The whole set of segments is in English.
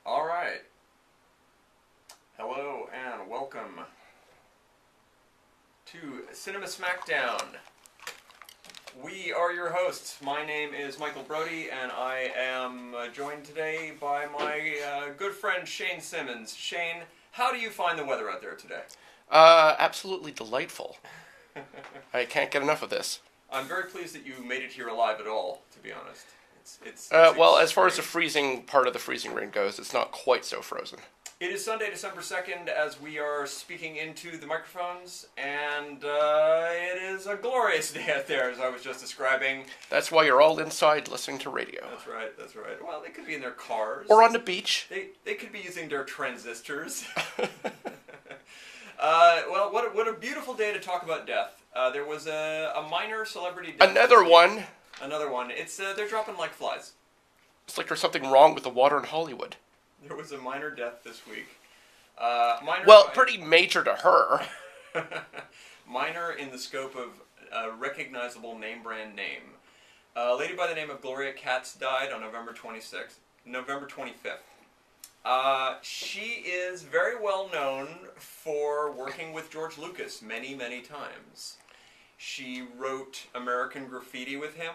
All right. Hello and welcome to Cinema Smackdown. We are your hosts. My name is Michael Brody, and I am joined today by my good friend Shane Simmons. Shane, how do you find the weather out there today? Absolutely delightful. I can't get enough of this. I'm very pleased that you made it here alive at all, to be honest. It's well, as far as the freezing part of the freezing ring goes, it's not quite so frozen. It is Sunday, December 2nd, as we are speaking into the microphones, and it is a glorious day out there, as I was just describing. That's why you're all inside listening to radio. That's right. Well, they could be in their cars. Or on the beach. They could be using their transistors. Well, what a beautiful day to talk about death. There was a minor celebrity death. Another one. It's they're dropping like flies. It's like there's something wrong with the water in Hollywood. There was a minor death this week. Pretty major to her. Minor in the scope of a recognizable name brand name. A lady by the name of Gloria Katz died on November 25th. She is very well known for working with George Lucas many, many times. She wrote American Graffiti with him.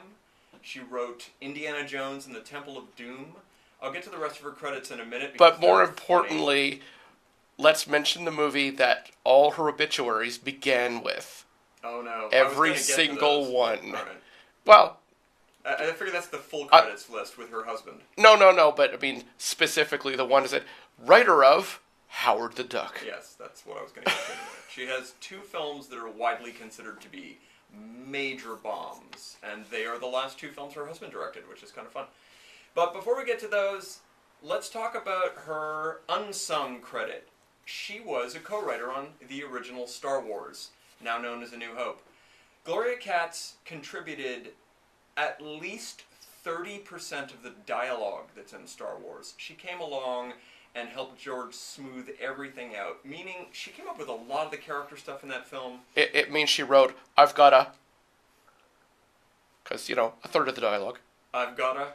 She wrote Indiana Jones and the Temple of Doom. I'll get to the rest of her credits in a minute. But more importantly, let's mention the movie that all her obituaries began with. Oh no. Every single one. All right. Well, I figure that's the full credits list with her husband. No, but I mean, specifically the one is that writer of Howard the Duck. Yes, that's what I was going to get to in a minute. She has two films that are widely considered to be major bombs, and they are the last two films her husband directed, which is kind of fun. But before we get to those, let's talk about her unsung credit. She was a co-writer on the original Star Wars, now known as A New Hope. Gloria Katz contributed at least 30% of the dialogue that's in Star Wars. She came along and helped George smooth everything out, meaning she came up with a lot of the character stuff in that film. It means she wrote, I've gotta, because, a third of the dialogue. I've gotta...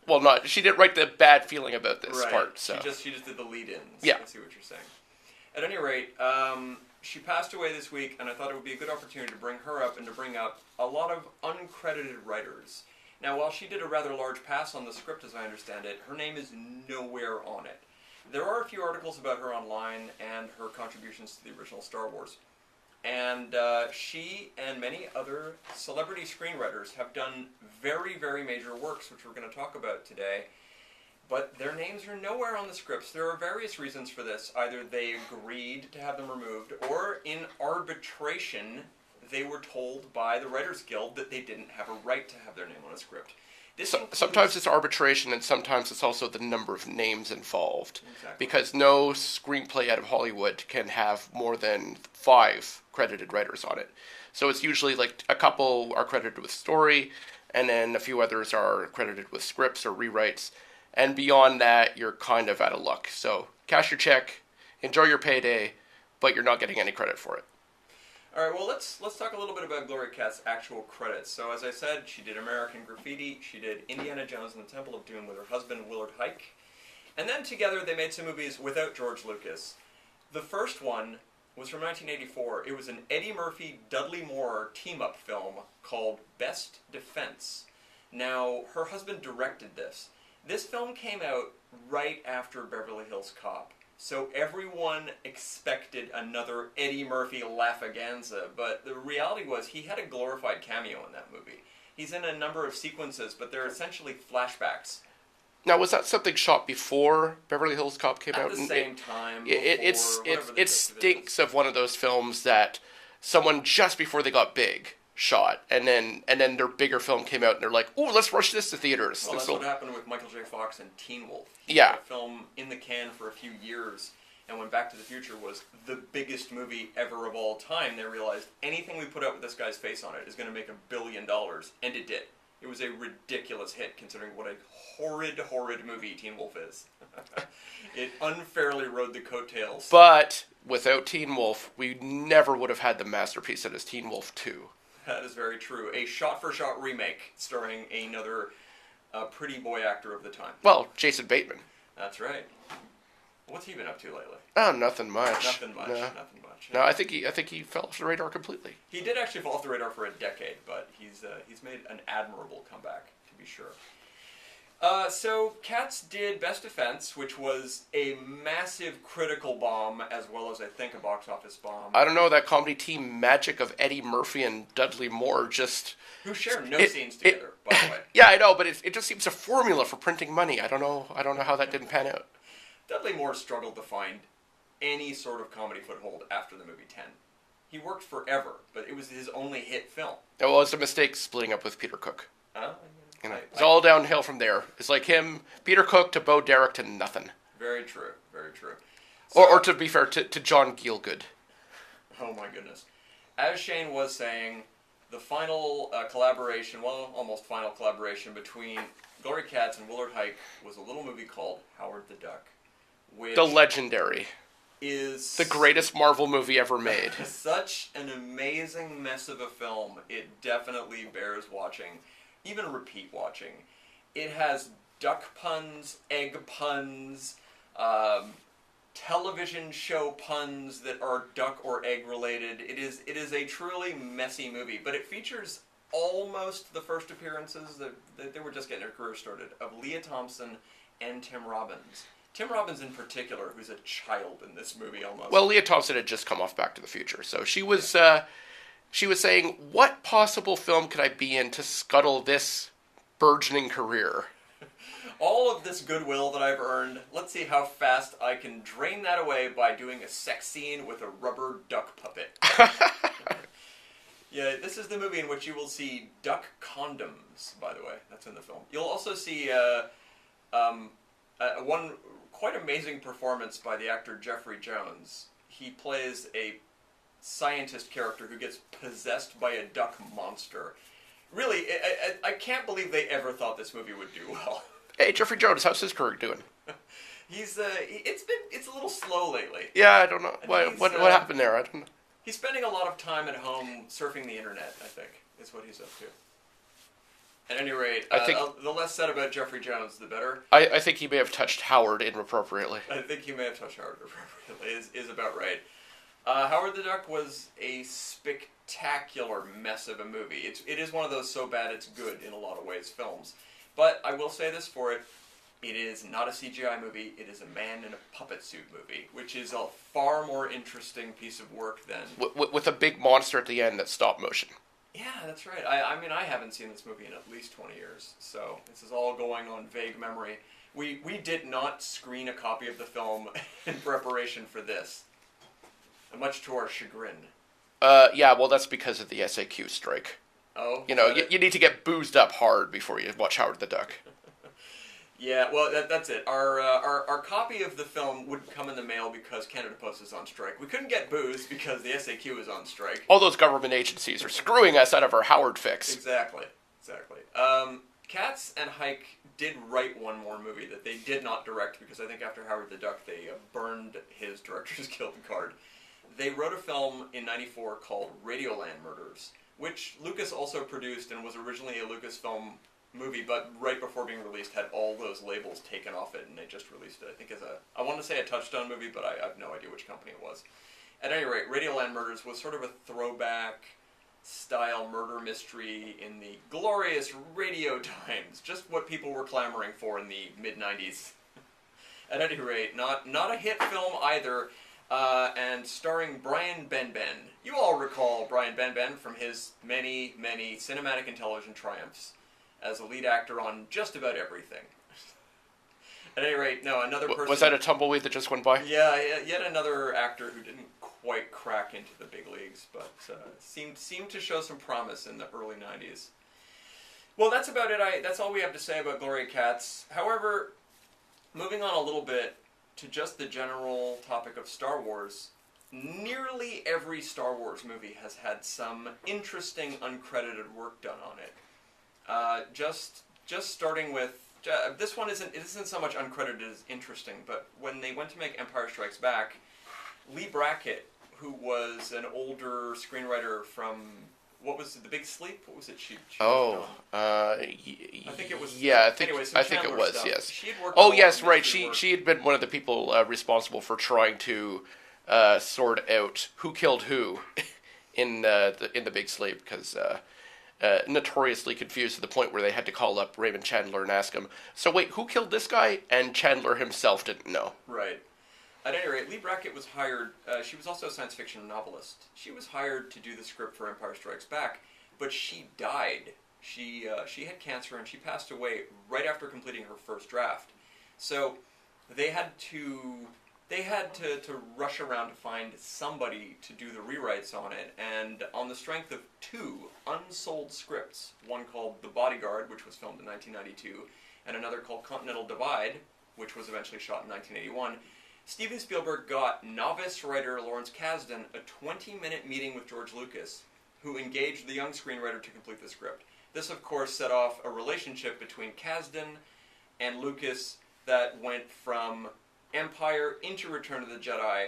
Well, she didn't write the bad feeling about this part. So She just did the lead-ins. Yeah. I see what you're saying. At any rate, she passed away this week, and I thought it would be a good opportunity to bring her up and to bring up a lot of uncredited writers. Now, while she did a rather large pass on the script, as I understand it, her name is nowhere on it. There are a few articles about her online and her contributions to the original Star Wars. And she and many other celebrity screenwriters have done very, very major works, which we're going to talk about today. But their names are nowhere on the scripts. There are various reasons for this. Either they agreed to have them removed, or in arbitration, they were told by the Writers Guild that they didn't have a right to have their name on a script. Sometimes it's arbitration, and sometimes it's also the number of names involved. Exactly. Because no screenplay out of Hollywood can have more than 5 credited writers on it. So it's usually like a couple are credited with story, and then a few others are credited with scripts or rewrites. And beyond that, you're kind of out of luck. So cash your check, enjoy your payday, but you're not getting any credit for it. All right, well, let's talk a little bit about Gloria Katz's actual credits. So, as I said, she did American Graffiti, she did Indiana Jones and the Temple of Doom with her husband, Willard Huyck, and then together they made some movies without George Lucas. The first one was from 1984. It was an Eddie Murphy-Dudley Moore team-up film called Best Defense. Now, her husband directed this. This film came out right after Beverly Hills Cop. So everyone expected another Eddie Murphy laughaganza, but the reality was he had a glorified cameo in that movie. He's in a number of sequences, but they're essentially flashbacks. Now, was that something shot before Beverly Hills Cop came out? At the same time. It stinks of one of those films that someone just before they got big shot, and then their bigger film came out, and they're like, "Ooh, let's rush this to theaters." Well, that's what happened with Michael J. Fox and Teen Wolf. He Yeah. had a film in the can for a few years, and when Back to the Future was the biggest movie ever of all time, they realized anything we put out with this guy's face on it is going to make $1 billion, and it did. It was a ridiculous hit, considering what a horrid movie Teen Wolf is. It unfairly rode the coattails. But without Teen Wolf, we never would have had the masterpiece that is Teen Wolf 2. That is very true. A shot-for-shot remake starring another pretty boy actor of the time. Well, Jason Bateman. That's right. What's he been up to lately? Oh, nothing much. Nothing much. No, Nothing much. no, I think he fell off the radar completely. He did actually fall off the radar for a decade, but he's made an admirable comeback, to be sure. So Cats did Best Defense, which was a massive critical bomb, as well as I think a box office bomb. I don't know, that comedy team magic of Eddie Murphy and Dudley Moore just... Who share no scenes together, by the way. Yeah, I know, but it just seems a formula for printing money. I don't know how that didn't pan out. Dudley Moore struggled to find any sort of comedy foothold after the movie 10. He worked forever, but it was his only hit film. It was a mistake splitting up with Peter Cook. You know, It's all downhill from there. It's like him, Peter Cook to Bo Derek to nothing. Very true, very true. So, or to be fair, to John Gielgud. Oh my goodness. As Shane was saying, the final collaboration, well, almost final collaboration between Gloria Katz and Willard Huyck was a little movie called Howard the Duck. Which The legendary. Is the greatest Marvel movie ever made. Such an amazing mess of a film. It definitely bears watching. Even repeat watching. It has duck puns, egg puns, television show puns that are duck or egg related. It is a truly messy movie, but it features almost the first appearances that they were just getting their career started of Leah Thompson and Tim Robbins. Tim Robbins in particular, who's a child in this movie almost. Well, Leah Thompson had just come off Back to the Future, so she was saying, what possible film could I be in to scuttle this burgeoning career? All of this goodwill that I've earned, let's see how fast I can drain that away by doing a sex scene with a rubber duck puppet. Yeah, this is the movie in which you will see duck condoms, by the way. That's in the film. You'll also see one quite amazing performance by the actor Jeffrey Jones. He plays a scientist character who gets possessed by a duck monster. Really, I can't believe they ever thought this movie would do well. Hey, Jeffrey Jones, how's his career doing? It's a little slow lately. Yeah, I don't know. What happened there? I don't know. He's spending a lot of time at home surfing the internet, I think, is what he's up to. At any rate, I think the less said about Jeffrey Jones, the better. I think he may have touched Howard inappropriately. I think he may have touched Howard inappropriately, is about right. Howard the Duck was a spectacular mess of a movie. It is one of those so bad it's good in a lot of ways films. But I will say this for it. It is not a CGI movie. It is a man in a puppet suit movie, which is a far more interesting piece of work than... With a big monster at the end that's stop motion. Yeah, that's right. I mean, I haven't seen this movie in at least 20 years, so this is all going on vague memory. We did not screen a copy of the film in preparation for this, much to our chagrin. Yeah, well, that's because of the SAQ strike. Oh? You know, you need to get boozed up hard before you watch Howard the Duck. Yeah, well, that's it. Our copy of the film would come in the mail because Canada Post is on strike. We couldn't get booze because the SAQ is on strike. All those government agencies are screwing us out of our Howard fix. Exactly. Katz and Huyck did write one more movie that they did not direct because I think after Howard the Duck they burned his Directors Guild card. They wrote a film in '94 called Radioland Murders, which Lucas also produced and was originally a Lucasfilm movie, but right before being released had all those labels taken off it, and they just released it, I think, as I want to say a Touchstone movie, but I have no idea which company it was. At any rate, Radioland Murders was sort of a throwback style murder mystery in the glorious radio times, just what people were clamoring for in the mid-90s. At any rate, not a hit film either, and starring Brian Benben. You all recall Brian Benben from his many, many cinematic and television triumphs as a lead actor on just about everything. At any rate, no, another person... Was that a tumbleweed that just went by? Yeah, yet another actor who didn't quite crack into the big leagues, but seemed to show some promise in the early 90s. Well, that's about it. That's all we have to say about Gloria Katz. However, moving on a little bit to just the general topic of Star Wars, nearly every Star Wars movie has had some interesting uncredited work done on it. Just starting with this one isn't so much uncredited as interesting, but when they went to make Empire Strikes Back, Lee Brackett, who was an older screenwriter from what was it, The Big Sleep? What was it? She Oh, I think it was. yeah, Anyway, I think it Chandler was. stuff. Yes. She had worked Oh, on a lot yes, of right. mystery work. She had been one of the people responsible for trying to sort out who killed who in the Big Sleep, because notoriously confused to the point where they had to call up Raymond Chandler and ask him, "So wait, who killed this guy?" And Chandler himself didn't know. Right. At any rate, Lee Brackett was hired. She was also a science fiction novelist. She was hired to do the script for Empire Strikes Back, but she died. She had cancer and she passed away right after completing her first draft. So they had to rush around to find somebody to do the rewrites on it, and on the strength of two unsold scripts, one called The Bodyguard, which was filmed in 1992, and another called Continental Divide, which was eventually shot in 1981. Steven Spielberg got novice writer Lawrence Kasdan a 20-minute meeting with George Lucas, who engaged the young screenwriter to complete the script. This, of course, set off a relationship between Kasdan and Lucas that went from Empire into Return of the Jedi.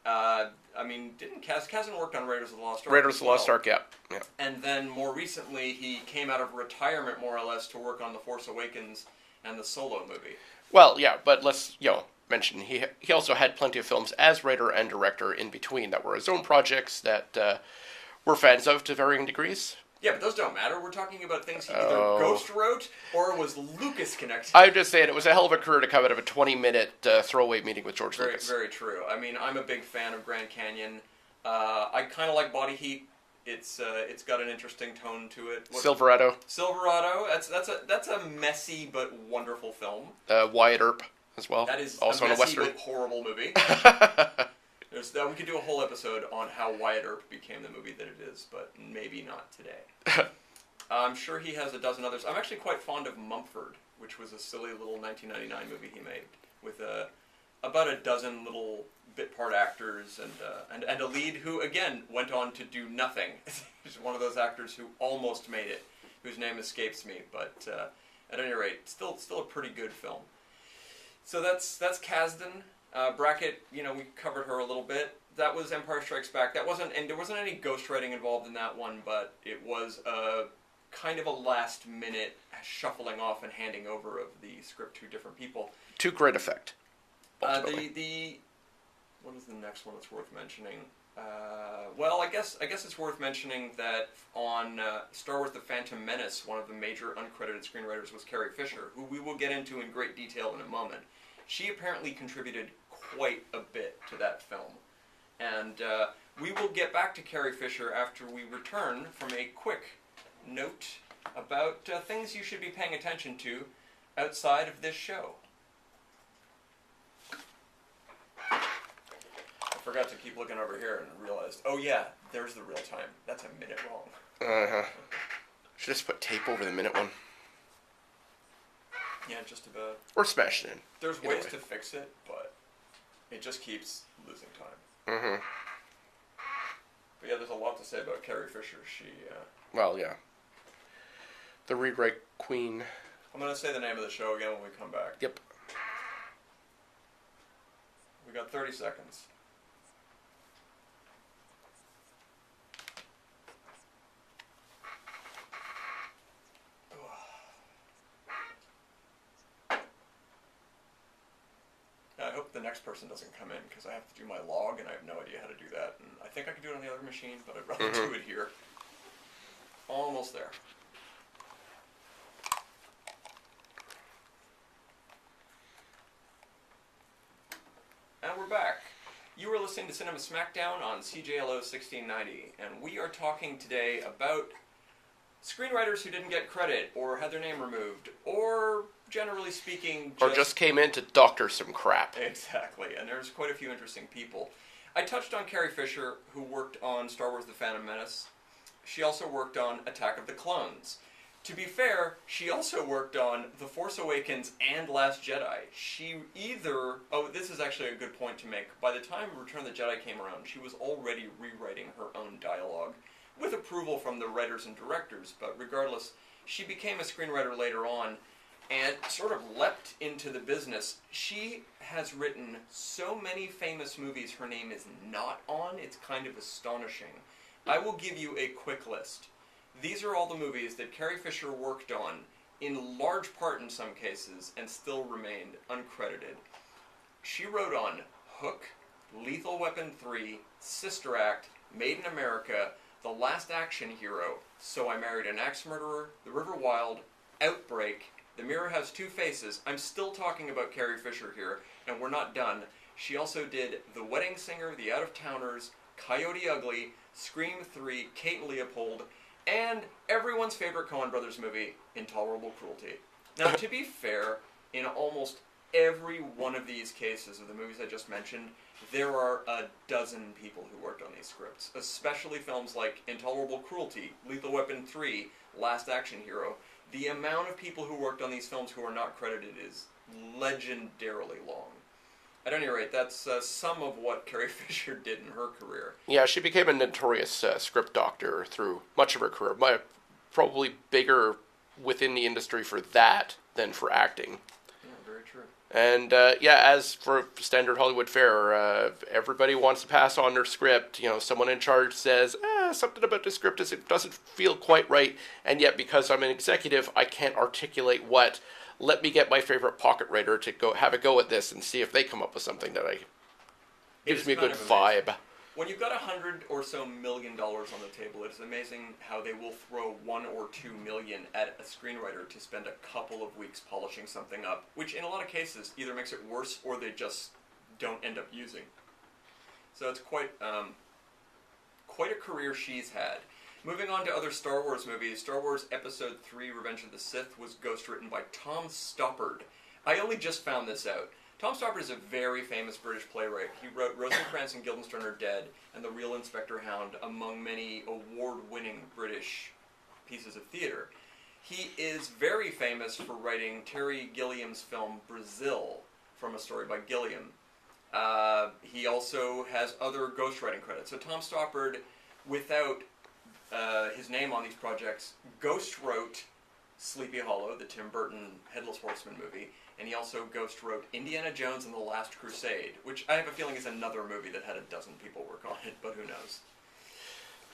Didn't Kasdan worked on Raiders of the Lost Ark? Raiders of the Lost Ark, yeah. And then more recently, he came out of retirement, more or less, to work on The Force Awakens and the Solo movie. Well, yeah, but let's mention he also had plenty of films as writer and director in between that were his own projects that we're fans of to varying degrees. Yeah, but those don't matter. We're talking about things he either ghost wrote or was Lucas connected. I'm just saying it was a hell of a career to come out of a 20-minute throwaway meeting with George Lucas. Very true. I mean, I'm a big fan of Grand Canyon. I kind of like Body Heat. It's got an interesting tone to it. Silverado. That's a messy but wonderful film. Wyatt Earp as well. That is also a messy on a Western. but horrible movie. We could do a whole episode on how Wyatt Earp became the movie that it is, but maybe not today. I'm sure he has a dozen others. I'm actually quite fond of Mumford, which was a silly little 1999 movie he made with about a dozen little bit part actors and a lead who, again, went on to do nothing. He's one of those actors who almost made it, whose name escapes me, but at any rate, still a pretty good film. So that's Kasdan. Brackett, we covered her a little bit. That was Empire Strikes Back. There wasn't any ghostwriting involved in that one, but it was a kind of a last-minute shuffling off and handing over of the script to different people. To great effect. What is the next one that's worth mentioning? I guess it's worth mentioning that on Star Wars: The Phantom Menace, one of the major uncredited screenwriters was Carrie Fisher, who we will get into in great detail in a moment. She apparently contributed quite a bit to that film. And we will get back to Carrie Fisher after we return from a quick note about things you should be paying attention to outside of this show. I forgot to keep looking over here and realized, oh yeah, there's the real time. That's a minute wrong. Uh-huh. Should just put tape over the minute one. Yeah, just about. Or smash it in. There's ways to fix it, but it just keeps losing time. Mm-hmm. But yeah, there's a lot to say about Carrie Fisher. Well, yeah. The rewrite queen. I'm going to say the name of the show again when we come back. Yep. We got 30 seconds. I hope the next person doesn't come in, because I have to do my log, and I have no idea how to do that. And I think I can do it on the other machine, but I'd rather do it here. Almost there. And we're back. You are listening to Cinema Smackdown on CJLO 1690, and we are talking today about screenwriters who didn't get credit, or had their name removed, or generally speaking, Or just came in to doctor some crap. Exactly, and there's quite a few interesting people. I touched on Carrie Fisher, who worked on Star Wars: The Phantom Menace. She also worked on Attack of the Clones. To be fair, she also worked on The Force Awakens and Last Jedi. This is actually a good point to make. By the time Return of the Jedi came around, she was already rewriting her own dialogue, with approval from the writers and directors, but regardless, she became a screenwriter later on, and sort of leapt into the business. She has written so many famous movies her name is not on, it's kind of astonishing. I will give you a quick list. These are all the movies that Carrie Fisher worked on, in large part in some cases, and still remained uncredited. She wrote on Hook, Lethal Weapon 3, Sister Act, Made in America, The Last Action Hero, So I Married an Axe Murderer, The River Wild, Outbreak, The Mirror Has Two Faces. I'm still talking about Carrie Fisher here, and we're not done. She also did The Wedding Singer, The Out-of-Towners, Coyote Ugly, Scream 3, Kate and Leopold, and everyone's favorite Coen Brothers movie, Intolerable Cruelty. Now, to be fair, in almost every one of these cases of the movies I just mentioned, there are a dozen people who worked on these scripts, especially films like Intolerable Cruelty, Lethal Weapon 3, Last Action Hero. The amount of people who worked on these films who are not credited is legendarily long. At any rate, that's some of what Carrie Fisher did in her career. Yeah, she became a notorious script doctor through much of her career. Probably bigger within the industry for that than for acting. Yeah, very true. And as for standard Hollywood fare, everybody wants to pass on their script. Someone in charge says, something about the script doesn't feel quite right, and yet because I'm an executive, I can't articulate what. Let me get my favorite pocket writer to go have a go at this and see if they come up with something that gives me a good vibe. When you've got $100 or so million on the table, it's amazing how they will throw $1 or $2 million at a screenwriter to spend a couple of weeks polishing something up, which in a lot of cases either makes it worse or they just don't end up using. So it's quite a career she's had. Moving on to other Star Wars movies, Star Wars Episode 3, Revenge of the Sith, was ghostwritten by Tom Stoppard. I only just found this out. Tom Stoppard is a very famous British playwright. He wrote Rosencrantz and Guildenstern Are Dead and The Real Inspector Hound, among many award-winning British pieces of theatre. He is very famous for writing Terry Gilliam's film Brazil, from a story by Gilliam. He also has other ghostwriting credits. So Tom Stoppard, without his name on these projects, ghost wrote Sleepy Hollow, the Tim Burton Headless Horseman movie, and he also ghost wrote Indiana Jones and the Last Crusade, which I have a feeling is another movie that had a dozen people work on it, but who knows.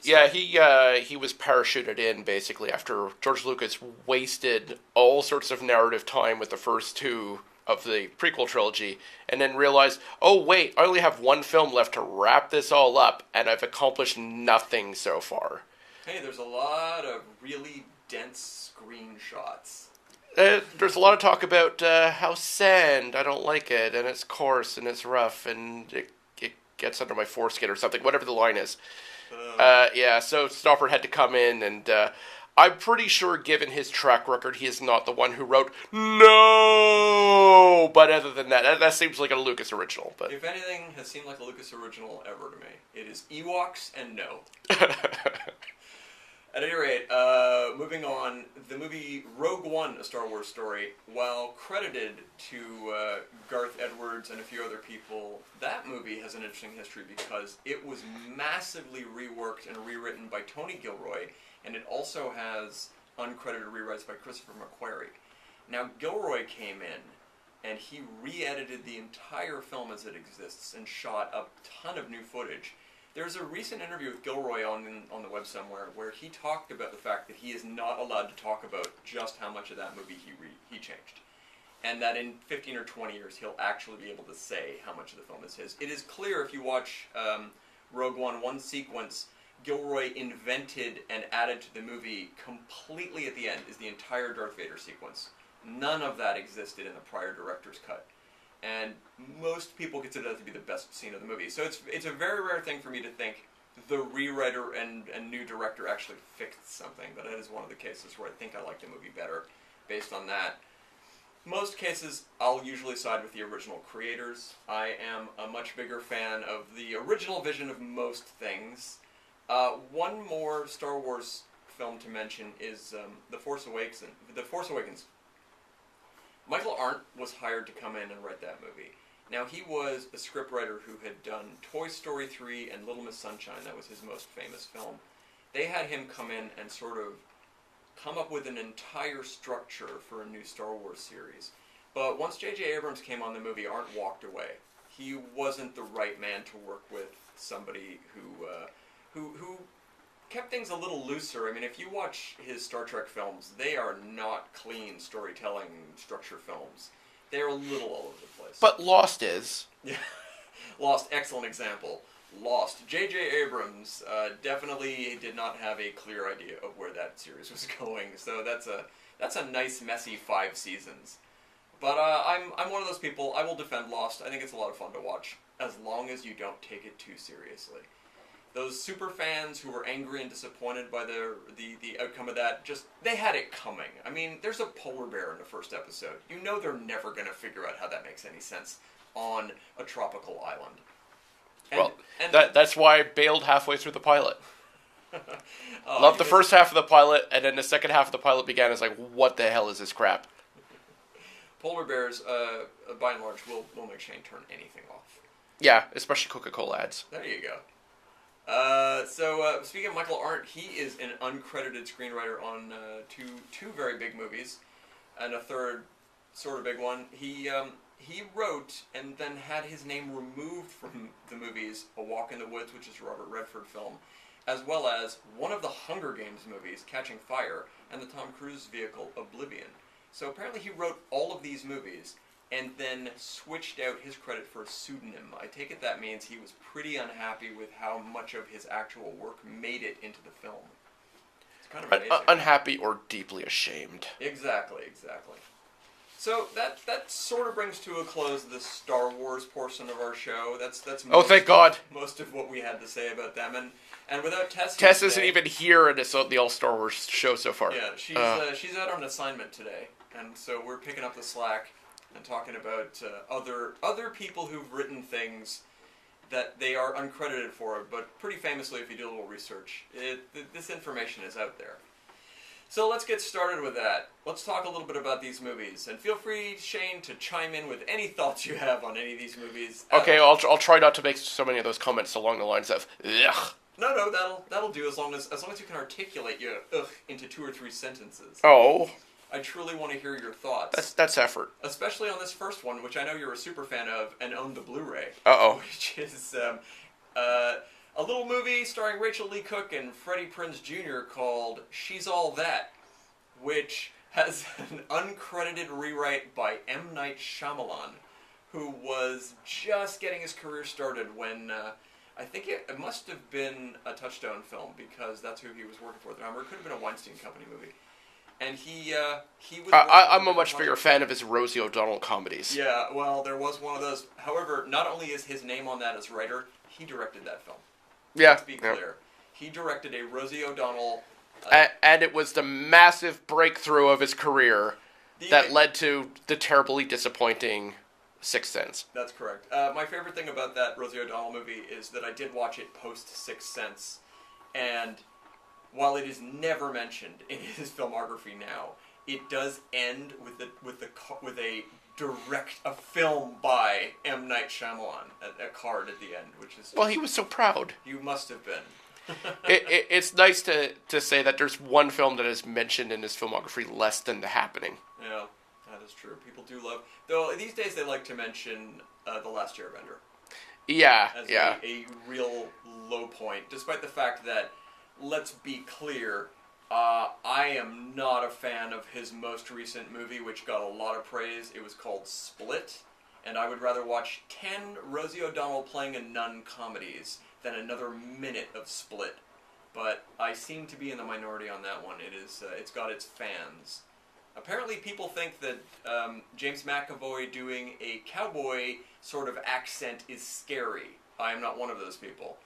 So, yeah, he was parachuted in basically after George Lucas wasted all sorts of narrative time with the first two of the prequel trilogy, and then realized, oh wait, I only have one film left to wrap this all up, and I've accomplished nothing so far. Hey, there's a lot of really dense screenshots. There's a lot of talk about how sand, I don't like it, and it's coarse, and it's rough, and it gets under my foreskin or something, whatever the line is. So Stoppard had to come in, and I'm pretty sure, given his track record, he is not the one who wrote no. But other than that seems like a Lucas original. But if anything has seemed like a Lucas original ever to me, it is Ewoks and no. At any rate, moving on, the movie Rogue One, A Star Wars Story, while credited to Garth Edwards and a few other people, that movie has an interesting history because it was massively reworked and rewritten by Tony Gilroy, and it also has uncredited rewrites by Christopher McQuarrie. Now, Gilroy came in, and he re-edited the entire film as it exists and shot a ton of new footage. There's a recent interview with Gilroy on the web somewhere where he talked about the fact that he is not allowed to talk about just how much of that movie he changed. And that in 15 or 20 years he'll actually be able to say how much of the film is his. It is clear if you watch Rogue one sequence, Gilroy invented and added to the movie completely at the end is the entire Darth Vader sequence. None of that existed in the prior director's cut. And most people consider that to be the best scene of the movie. So it's a very rare thing for me to think the rewriter and new director actually fixed something, but that is one of the cases where I think I like the movie better based on that. Most cases, I'll usually side with the original creators. I am a much bigger fan of the original vision of most things. One more Star Wars film to mention is The Force Awakens. Michael Arndt was hired to come in and write that movie. Now, he was a scriptwriter who had done Toy Story 3 and Little Miss Sunshine. That was his most famous film. They had him come in and sort of come up with an entire structure for a new Star Wars series. But once J.J. Abrams came on the movie, Arndt walked away. He wasn't the right man to work with somebody who kept things a little looser. I mean, if you watch his Star Trek films, they are not clean storytelling structure films. They're a little all over the place. But Lost is. Yeah. Lost, excellent example. Lost. J.J. Abrams definitely did not have a clear idea of where that series was going, so that's a nice, messy 5 seasons. But I'm one of those people. I will defend Lost. I think it's a lot of fun to watch, as long as you don't take it too seriously. Those super fans who were angry and disappointed by the outcome of that, they had it coming. I mean, there's a polar bear in the first episode. You know they're never going to figure out how that makes any sense on a tropical island. That's why I bailed halfway through the pilot. Loved the first half of the pilot, and then the second half of the pilot began as like, what the hell is this crap? Polar bears, by and large, will make Shane turn anything off. Yeah, especially Coca-Cola ads. There you go. Speaking of Michael Arndt, he is an uncredited screenwriter on two very big movies, and a third sort of big one. He wrote and then had his name removed from the movies A Walk in the Woods, which is a Robert Redford film, as well as one of the Hunger Games movies, Catching Fire, and the Tom Cruise vehicle, Oblivion. So apparently he wrote all of these movies and then switched out his credit for a pseudonym. I take it that means he was pretty unhappy with how much of his actual work made it into the film. It's kind of amazing. Unhappy or deeply ashamed. Exactly. So that sort of brings to a close the Star Wars portion of our show. That's Thank God. Most of what we had to say about them. And without Tess isn't even here in the All Star Wars show so far. Yeah, she's out on assignment today, and so we're picking up the slack and talking about other people who've written things that they are uncredited for, but pretty famously, if you do a little research, this information is out there. So let's get started with that. Let's talk a little bit about these movies, and feel free, Shane, to chime in with any thoughts you have on any of these movies. Okay, I'll try not to make so many of those comments along the lines of ugh. No, that'll do as long as you can articulate your ugh into 2 or 3 sentences. Oh. I truly want to hear your thoughts. That's effort. Especially on this first one, which I know you're a super fan of and own the Blu-ray. Uh-oh. Which is a little movie starring Rachel Lee Cook and Freddie Prinze Jr. called She's All That, which has an uncredited rewrite by M. Night Shyamalan, who was just getting his career started when I think it must have been a Touchstone film, because that's who he was working for at the time, or it could have been a Weinstein Company movie. And he was... I'm a much bigger fan of his Rosie O'Donnell comedies. Yeah, well, there was one of those. However, not only is his name on that as writer, he directed that film. Yeah. Let's be clear. Yeah. He directed a Rosie O'Donnell... and it was the massive breakthrough of his career that led to the terribly disappointing Sixth Sense. That's correct. My favorite thing about that Rosie O'Donnell movie is that I did watch it post Sixth Sense, and while it is never mentioned in his filmography now, it does end with a film by M. Night Shyamalan, a card at the end, which is... Well, he was so proud. You must have been. It's nice to say that there's one film that is mentioned in his filmography less than The Happening. Yeah, that is true. People do love... Though, these days they like to mention The Last Airbender. Yeah, as a real low point, despite the fact that, let's be clear, I am not a fan of his most recent movie, which got a lot of praise. It was called Split, and I would rather watch 10 Rosie O'Donnell playing a nun comedies than another minute of Split. But I seem to be in the minority on that one. It's got its fans. Apparently people think that James McAvoy doing a cowboy sort of accent is scary. I am not one of those people.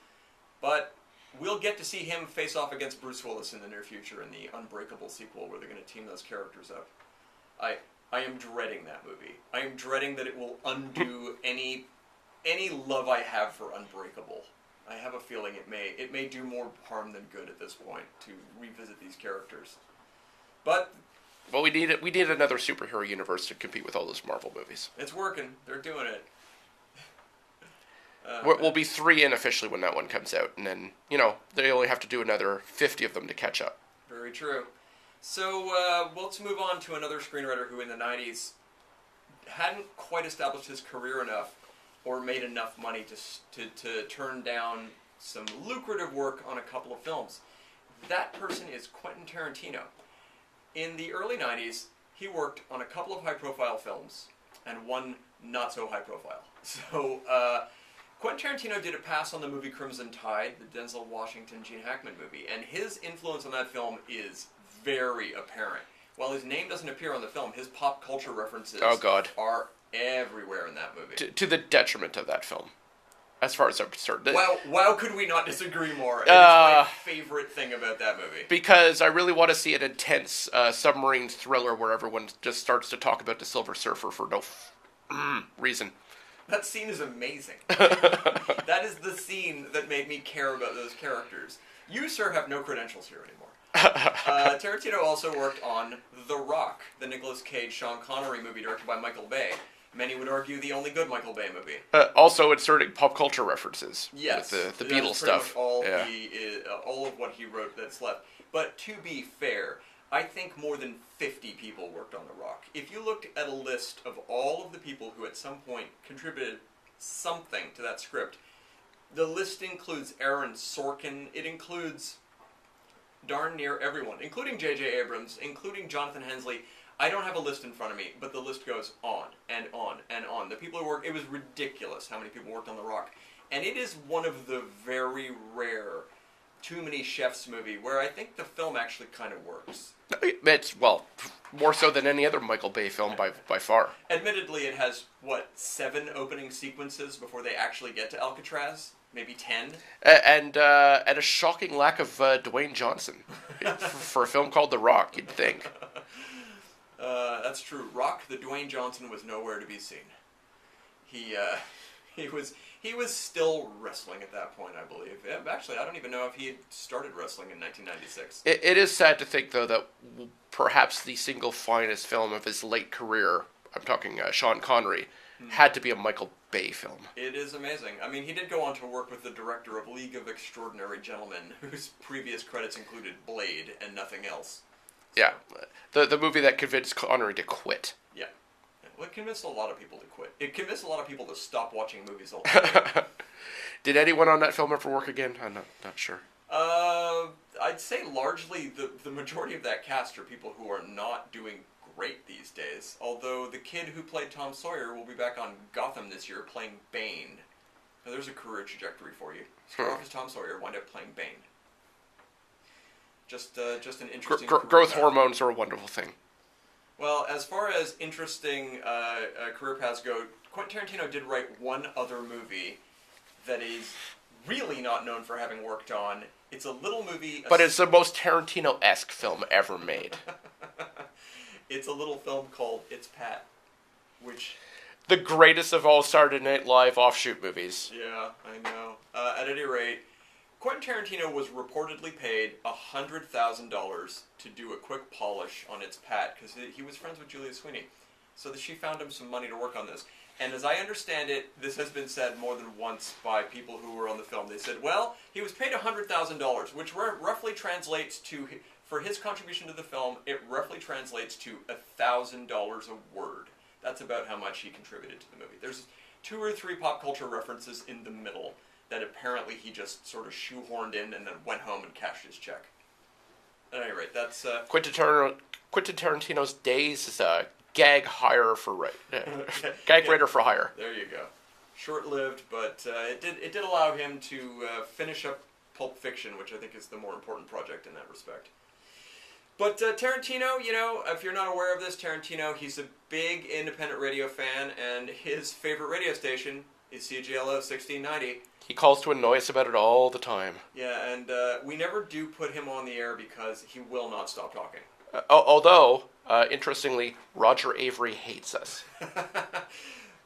But we'll get to see him face off against Bruce Willis in the near future in the Unbreakable sequel, where they're going to team those characters up. I am dreading that movie. I am dreading that it will undo any love I have for Unbreakable. I have a feeling it may do more harm than good at this point to revisit these characters. But well, we need another superhero universe to compete with all those Marvel movies. It's working. They're doing it. We'll be 3 in officially when that one comes out, and then, they only have to do another 50 of them to catch up. Very true. So, let's move on to another screenwriter who in the 90s hadn't quite established his career enough or made enough money to turn down some lucrative work on a couple of films. That person is Quentin Tarantino. In the early 90s, he worked on a couple of high-profile films and one not-so-high-profile. So, Quentin Tarantino did a pass on the movie Crimson Tide, the Denzel Washington, Gene Hackman movie, and his influence on that film is very apparent. While his name doesn't appear on the film, his pop culture references are everywhere in that movie. To the detriment of that film, as far as I'm concerned. Wow, could we not disagree more? It is my favorite thing about that movie. Because I really want to see an intense submarine thriller where everyone just starts to talk about the Silver Surfer for no reason. That scene is amazing. That is the scene that made me care about those characters. You, sir, have no credentials here anymore. Tarantino also worked on The Rock, the Nicolas Cage, Sean Connery movie directed by Michael Bay. Many would argue the only good Michael Bay movie. Also inserting pop culture references. Yes. With the Beatles stuff. All of what he wrote that's left. But to be fair, I think more than 50 people worked on The Rock. If you looked at a list of all of the people who at some point contributed something to that script, the list includes Aaron Sorkin, it includes darn near everyone, including J.J. Abrams, including Jonathan Hensley. I don't have a list in front of me, but the list goes on and on and on. The people who worked, it was ridiculous how many people worked on The Rock. And it is one of the very rare Too Many Chefs movie where I think the film actually kind of works. It's, well, more so than any other Michael Bay film by far. Admittedly, it has, 7 opening sequences before they actually get to Alcatraz? Maybe 10? And a shocking lack of Dwayne Johnson. For a film called The Rock, you'd think. That's true. Rock, the Dwayne Johnson, was nowhere to be seen. He was still wrestling at that point, I believe. Actually, I don't even know if he had started wrestling in 1996. It is sad to think, though, that perhaps the single finest film of his late career, I'm talking Sean Connery, had to be a Michael Bay film. It is amazing. I mean, he did go on to work with the director of League of Extraordinary Gentlemen, whose previous credits included Blade and nothing else. So, yeah, the movie that convinced Connery to quit. Yeah. Well, it convinced a lot of people to quit. It convinced a lot of people to stop watching movies altogether. Did anyone on that film ever work again? I'm not sure. I'd say largely the majority of that cast are people who are not doing great these days. Although the kid who played Tom Sawyer will be back on Gotham this year playing Bane. Now, there's a career trajectory for you. Start off as Tom Sawyer, wind up playing Bane. Just an interesting growth hormones are a wonderful thing. Well, as far as interesting career paths go, Quentin Tarantino did write one other movie that is really not known for having worked on. It's a little movie... But it's the most Tarantino-esque film ever made. It's a little film called It's Pat, which... The greatest of all Saturday Night Live offshoot movies. Yeah, I know. At any rate, Quentin Tarantino was reportedly paid $100,000 to do a quick polish on It's Pat, because he was friends with Julia Sweeney. So that she found him some money to work on this. And as I understand it, this has been said more than once by people who were on the film. They said, well, he was paid $100,000, which roughly translates to, for his contribution to the film, it roughly translates to $1,000 a word. That's about how much he contributed to the movie. There's 2 or 3 pop culture references in the middle that apparently he just sort of shoehorned in and then went home and cashed his check. At any rate, that's... Quentin Tarantino's days is a gag hire for gag writer for hire. There you go. Short-lived, but it did allow him to finish up Pulp Fiction, which I think is the more important project in that respect. But Tarantino, you know, if you're not aware of this, Tarantino, he's a big independent radio fan, and his favorite radio station is CGLO 1690. He calls to annoy us about it all the time. Yeah, and we never do put him on the air because he will not stop talking. Although, interestingly, Roger Avery hates us.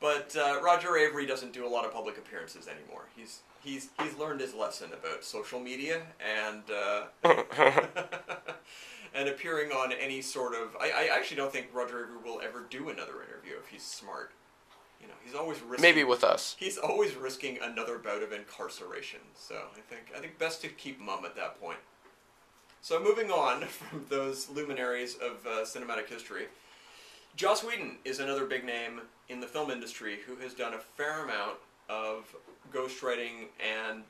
But Roger Avery doesn't do a lot of public appearances anymore. He's learned his lesson about social media and and appearing on any sort of... I actually don't think Roger Avery will ever do another interview if he's smart. You know, he's always risking... Maybe with us. He's always risking another bout of incarceration. So I think best to keep mum at that point. So moving on from those luminaries of cinematic history, Joss Whedon is another big name in the film industry who has done a fair amount of ghostwriting and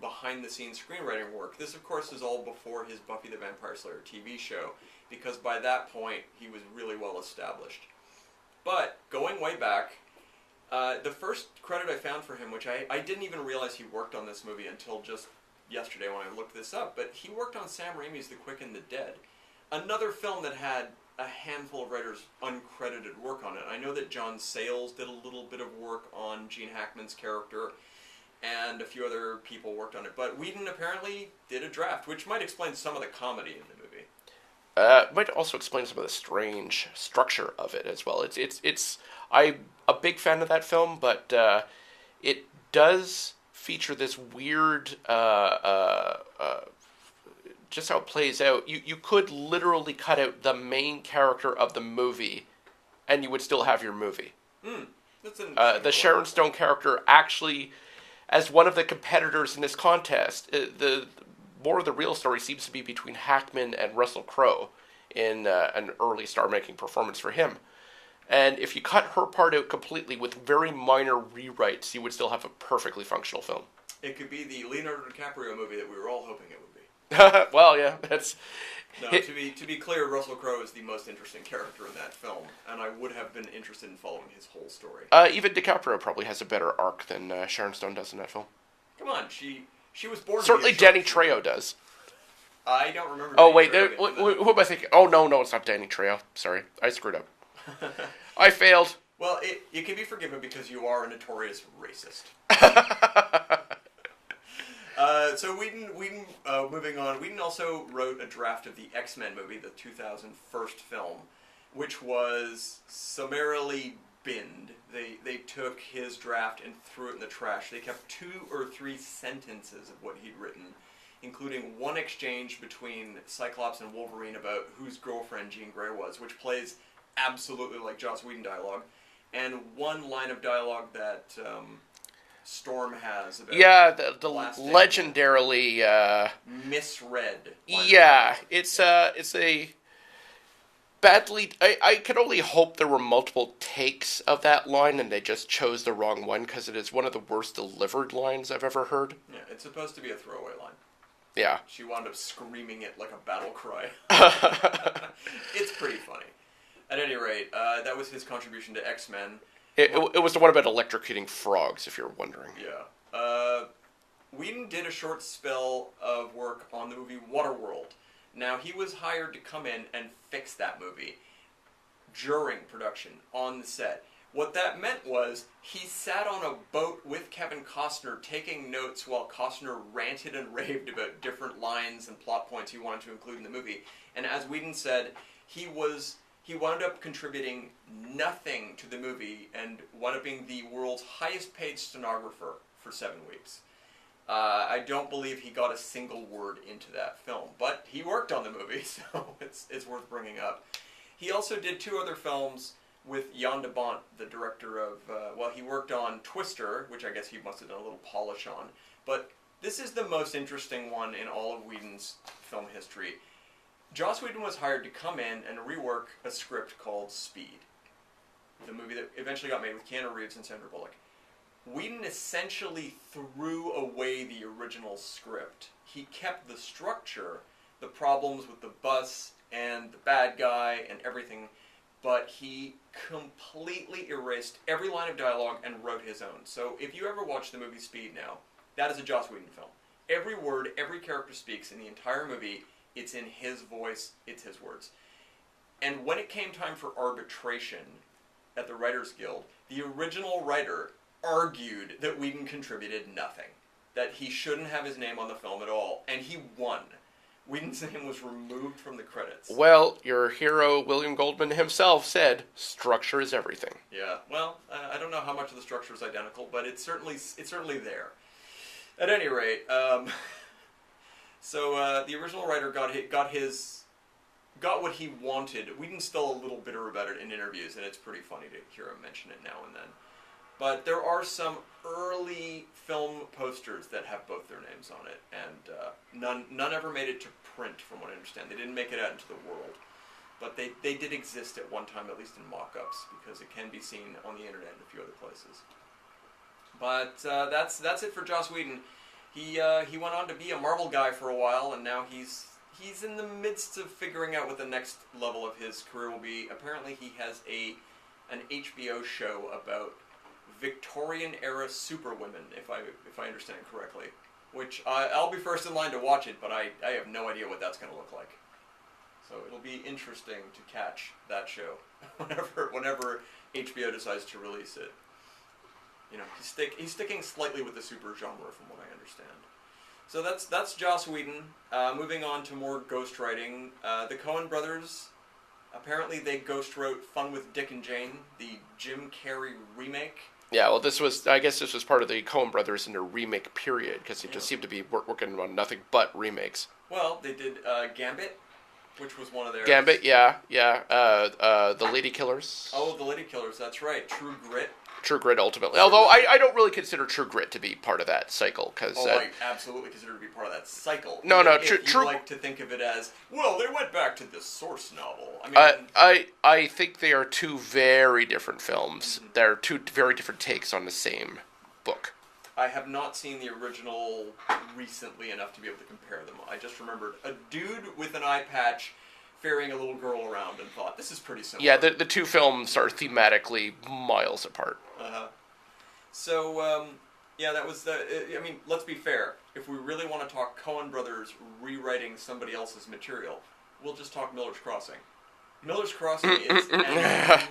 behind-the-scenes screenwriting work. This, of course, is all before his Buffy the Vampire Slayer TV show, because by that point, he was really well established. But, going way back, the first credit I found for him, which I didn't even realize he worked on this movie until just yesterday when I looked this up, but he worked on Sam Raimi's The Quick and the Dead, another film that had a handful of writers' uncredited work on it. I know that John Sayles did a little bit of work on Gene Hackman's character, and a few other people worked on it. But Whedon apparently did a draft, which might explain some of the comedy in the movie. Might also explain some of the strange structure of it as well. I'm a big fan of that film, but it does feature this weird, just how it plays out. You could literally cut out the main character of the movie, and you would still have your movie. That's an the Sharon Stone character actually, as one of the competitors in this contest, the more of the real story seems to be between Hackman and Russell Crowe in an early star-making performance for him. And if you cut her part out completely with very minor rewrites, you would still have a perfectly functional film. It could be the Leonardo DiCaprio movie that we were all hoping it would be. Well, yeah, that's... No, to be clear, Russell Crowe is the most interesting character in that film, and I would have been interested in following his whole story. Even DiCaprio probably has a better arc than Sharon Stone does in that film. Come on, she was born Certainly to be a Danny Trejo does. I don't remember. Oh, wait, who am I thinking? Oh, no, it's not Danny Trejo. Sorry, I screwed up. I failed. Well, it can be forgiven because you are a notorious racist. So Whedon, moving on, Whedon also wrote a draft of the X-Men movie, the 2001 film, which was summarily binned. They took his draft and threw it in the trash. They kept 2 or 3 sentences of what he'd written, including one exchange between Cyclops and Wolverine about whose girlfriend Jean Grey was, which plays absolutely like Joss Whedon dialogue, and one line of dialogue that Storm has about the legendarily misread. Yeah, it's a badly. I can only hope there were multiple takes of that line and they just chose the wrong one, because it is one of the worst delivered lines I've ever heard. Yeah, it's supposed to be a throwaway line. Yeah. She wound up screaming it like a battle cry. It's pretty funny. At any rate, that was his contribution to X-Men. It was the one about electrocuting frogs, if you're wondering. Yeah. Whedon did a short spell of work on the movie Waterworld. Now, he was hired to come in and fix that movie during production, on the set. What that meant was he sat on a boat with Kevin Costner taking notes while Costner ranted and raved about different lines and plot points he wanted to include in the movie. And as Whedon said, he wound up contributing nothing to the movie and wound up being the world's highest paid stenographer for 7 weeks. I don't believe he got a single word into that film, but he worked on the movie, so it's worth bringing up. He also did 2 other films with Jan de Bont, the director of, he worked on Twister, which I guess he must have done a little polish on, but this is the most interesting one in all of Whedon's film history. Joss Whedon was hired to come in and rework a script called Speed, the movie that eventually got made with Keanu Reeves and Sandra Bullock. Whedon essentially threw away the original script. He kept the structure, the problems with the bus and the bad guy and everything, but he completely erased every line of dialogue and wrote his own. So if you ever watch the movie Speed now, that is a Joss Whedon film. Every word, every character speaks in the entire movie. It's in his voice, it's his words. And when it came time for arbitration at the Writers Guild, the original writer argued that Whedon contributed nothing, that he shouldn't have his name on the film at all, and he won. Whedon's name was removed from the credits. Well, your hero, William Goldman himself, said, structure is everything. Yeah, well, I don't know how much of the structure is identical, but it's certainly there. At any rate, so the original writer got what he wanted. Whedon's still a little bitter about it in interviews, and it's pretty funny to hear him mention it now and then. But there are some early film posters that have both their names on it, and none ever made it to print, from what I understand. They didn't make it out into the world, but they did exist at one time, at least in mock-ups, because it can be seen on the internet and a few other places. But that's it for Joss Whedon. He went on to be a Marvel guy for a while, and now he's in the midst of figuring out what the next level of his career will be. Apparently, he has an HBO show about Victorian era superwomen, if I understand correctly. Which I'll be first in line to watch it, but I have no idea what that's going to look like. So it'll be interesting to catch that show whenever HBO decides to release it. You know, he's sticking slightly with the super genre, from what I understand. So that's Joss Whedon. Moving on to more ghostwriting. The Coen brothers, apparently they ghostwrote Fun with Dick and Jane, the Jim Carrey remake. Yeah, well, I guess this was part of the Coen brothers in their remake period, because they just seemed to be working on nothing but remakes. Well, they did Gambit, which was one of theirs. Gambit, yeah. The Lady Killers. Oh, the Lady Killers, that's right. True Grit. True Grit, ultimately. Although I don't really consider True Grit to be part of that cycle, because... I absolutely consider it to be part of that cycle. No, True... like to think of it as, well, they went back to the source novel. I mean... I think they are two very different films. Mm-hmm. They're two very different takes on the same book. I have not seen the original recently enough to be able to compare them. I just remembered a dude with an eye patch ferrying a little girl around and thought, this is pretty similar. Yeah, the two films are thematically miles apart. So, that was I mean, let's be fair. If we really want to talk Coen brothers rewriting somebody else's material, we'll just talk Miller's Crossing. Miller's Crossing is an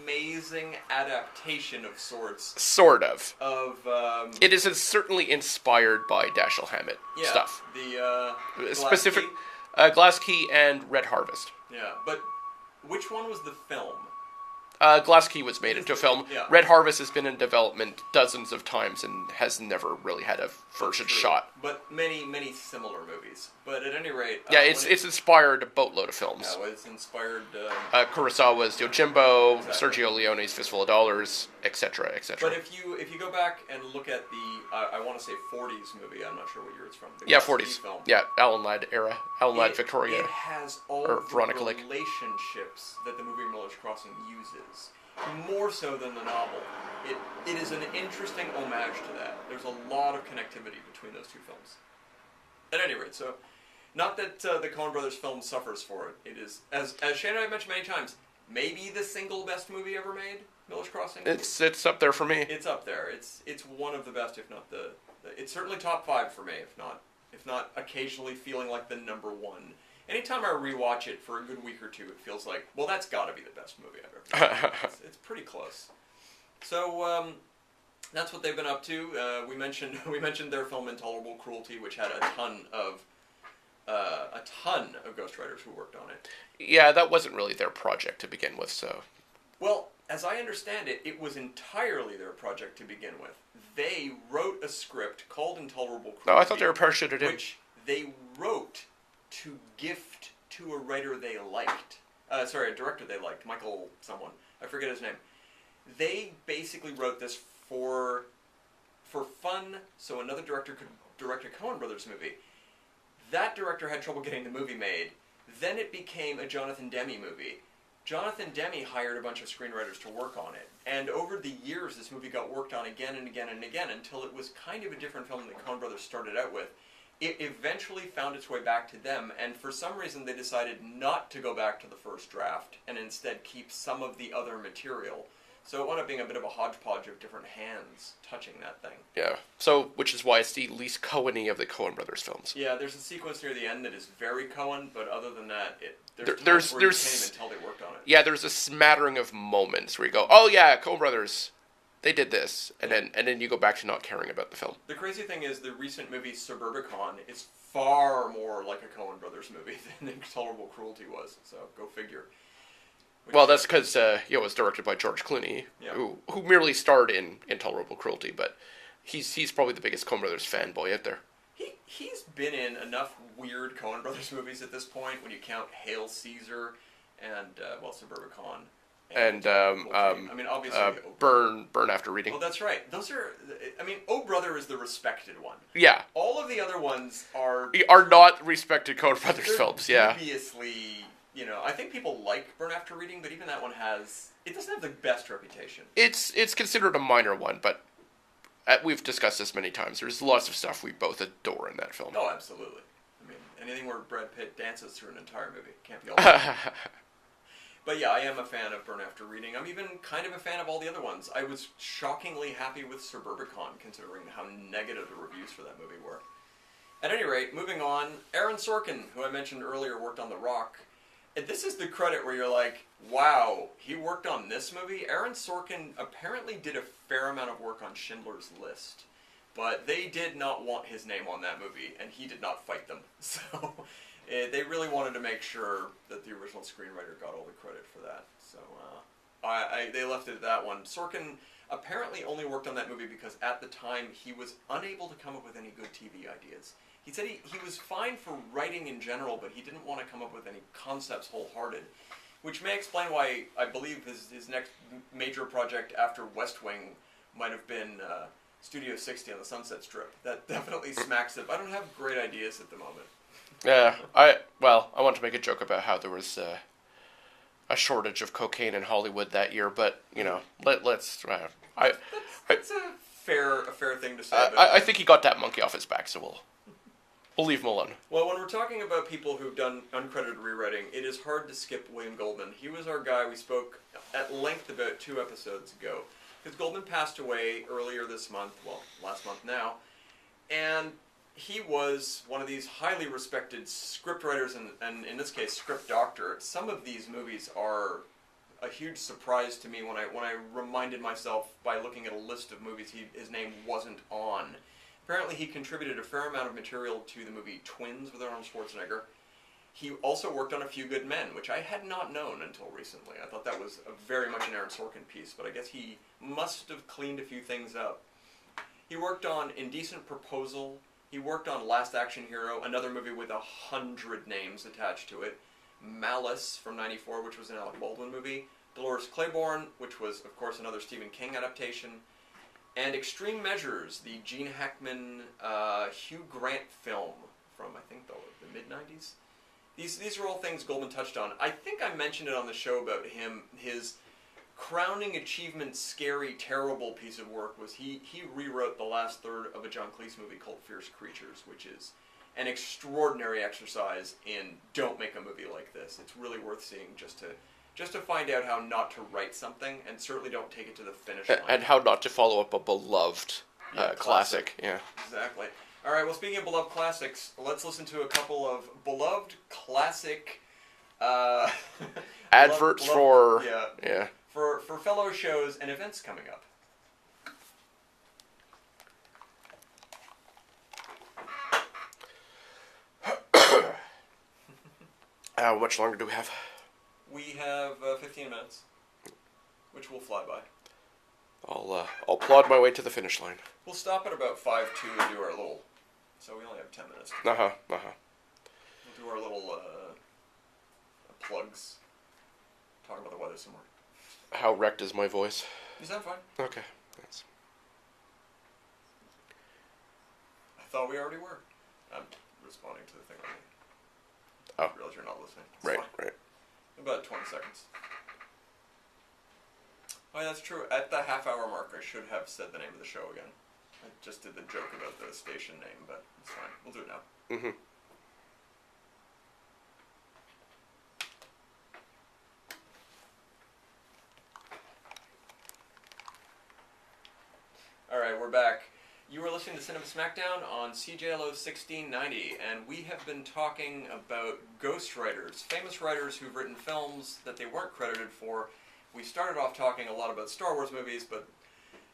amazing adaptation of sorts. Sort of. It is certainly inspired by Dashiell Hammett stuff. The specific Glass Key and Red Harvest. Yeah, but which one was the film? Glass Key was made into a film. Yeah. Red Harvest has been in development dozens of times and has never really had a version shot. But many, many similar movies. But at any rate... yeah, it's inspired a boatload of films. Yeah, it's inspired... Kurosawa's Yojimbo, Sergio Leone's Fistful of Dollars, etc., etc. But if you go back and look at the, I want to say 40s movie, I'm not sure what year it's from. Yeah, 40s. Film, yeah, Alan Ladd era. Alan Ladd, Victoria. It has all the relationships that the movie Miller's Crossing uses. More so than the novel. It is an interesting homage to that. There's a lot of connectivity between those two films. At any rate, so... Not that the Coen brothers film suffers for it. It is, as Shane and I have mentioned many times, maybe the single best movie ever made, Miller's Crossing. It's up there for me. It's up there. It's one of the best, if not the it's certainly top 5 for me, if not occasionally feeling like the number one. Anytime I rewatch it for a good week or two, it feels like, well, that's got to be the best movie I've ever seen. It's pretty close. So that's what they've been up to. We mentioned their film Intolerable Cruelty, which had a ton of ghostwriters who worked on it. Yeah, that wasn't really their project to begin with, so... Well, as I understand it, it was entirely their project to begin with. They wrote a script called Intolerable Cruelty. Oh, I thought they were parachuted in. Which they wrote to gift to a writer they liked. A director they liked, Michael someone. I forget his name. They basically wrote this for fun, so another director could direct a Coen Brothers movie. That director had trouble getting the movie made. Then it became a Jonathan Demme movie. Jonathan Demme hired a bunch of screenwriters to work on it. And over the years, this movie got worked on again and again and again until it was kind of a different film than Coen Brothers started out with. It eventually found its way back to them, and for some reason they decided not to go back to the first draft and instead keep some of the other material. So it wound up being a bit of a hodgepodge of different hands touching that thing. Yeah. So, which is why it's the least Coen-y of the Coen Brothers films. Yeah, there's a sequence near the end that is very Coen, but other than that, there's you can't even tell they worked on it. Yeah, there's a smattering of moments where you go, oh yeah, Coen Brothers, they did this, and then you go back to not caring about the film. The crazy thing is, the recent movie Suburbicon is far more like a Coen Brothers movie than Intolerable Cruelty was. So go figure. Well, that's because it was directed by George Clooney, who merely starred in Intolerable Cruelty, but he's probably the biggest Coen Brothers fanboy out there. He's been in enough weird Coen Brothers movies at this point, when you count Hail Caesar and Suburbicon. And obviously Burn After Reading. Oh, that's right. Those are, Oh Brother is the respected one. Yeah. All of the other ones are not respected Coen Brothers films. Yeah. Obviously. I think people like Burn After Reading, but even that one it doesn't have the best reputation. It's considered a minor one, but we've discussed this many times. There's lots of stuff we both adore in that film. Oh, absolutely. I mean, anything where Brad Pitt dances through an entire movie can't be all bad. But yeah, I am a fan of Burn After Reading. I'm even kind of a fan of all the other ones. I was shockingly happy with Suburbicon, considering how negative the reviews for that movie were. At any rate, moving on, Aaron Sorkin, who I mentioned earlier, worked on The Rock. And this is the credit where you're like, wow, he worked on this movie? Aaron Sorkin apparently did a fair amount of work on Schindler's List. But they did not want his name on that movie, and he did not fight them. So they really wanted to make sure that the original screenwriter got all the credit for that. So they left it at that one. Sorkin apparently only worked on that movie because at the time he was unable to come up with any good TV ideas. He said he was fine for writing in general, but he didn't want to come up with any concepts wholehearted, which may explain why I believe his next major project after West Wing might have been Studio 60 on the Sunset Strip. That definitely smacks of, I don't have great ideas at the moment. Yeah, I want to make a joke about how there was a shortage of cocaine in Hollywood that year, but you know, let's. That's a fair thing to say. I think he got that monkey off his back, so we'll leave him alone. Well, when we're talking about people who've done uncredited rewriting, it is hard to skip William Goldman. He was our guy we spoke at length about 2 episodes ago, because Goldman passed away earlier this month, well, last month now, and he was one of these highly respected scriptwriters and in this case, script doctor. Some of these movies are a huge surprise to me when I reminded myself by looking at a list of movies his name wasn't on. Apparently he contributed a fair amount of material to the movie Twins with Arnold Schwarzenegger. He also worked on A Few Good Men, which I had not known until recently. I thought that was very much an Aaron Sorkin piece, but I guess he must have cleaned a few things up. He worked on Indecent Proposal. He worked on Last Action Hero, another movie with 100 names attached to it. Malice from '94, which was an Alec Baldwin movie. Dolores Claiborne, which was, of course, another Stephen King adaptation. And Extreme Measures, the Gene Hackman, Hugh Grant film from, I think, the mid-'90s. These are all things Goldman touched on. I think I mentioned it on the show about him. His crowning achievement, scary, terrible piece of work was he rewrote the last third of a John Cleese movie called Fierce Creatures, which is an extraordinary exercise in don't make a movie like this. It's really worth seeing just to find out how not to write something, and certainly don't take it to the finish line. And how not to follow up a beloved classic. Yeah. Exactly. All right, well, speaking of beloved classics, let's listen to a couple of beloved classic adverts for fellow shows and events coming up. How much longer do we have? We have 15 minutes, which will fly by. I'll plod my way to the finish line. We'll stop at about 5:02 and do our little. So we only have 10 minutes. We'll do our little plugs. Talk about the weather some more. How wrecked is my voice? You sound fine. Okay, thanks. I thought we already were. I'm responding to the thing already. Oh. I realize you're not listening. It's Right, fine. right. About 20 seconds. Oh, yeah, that's true. At the half-hour mark, I should have said the name of the show again. I just did the joke about the station name, but it's fine. We'll do it now. Mm-hmm. Alright, we're back. You were listening to Cinema Smackdown on CJLO 1690, and we have been talking about ghostwriters, famous writers who've written films that they weren't credited for. We started off talking a lot about Star Wars movies, but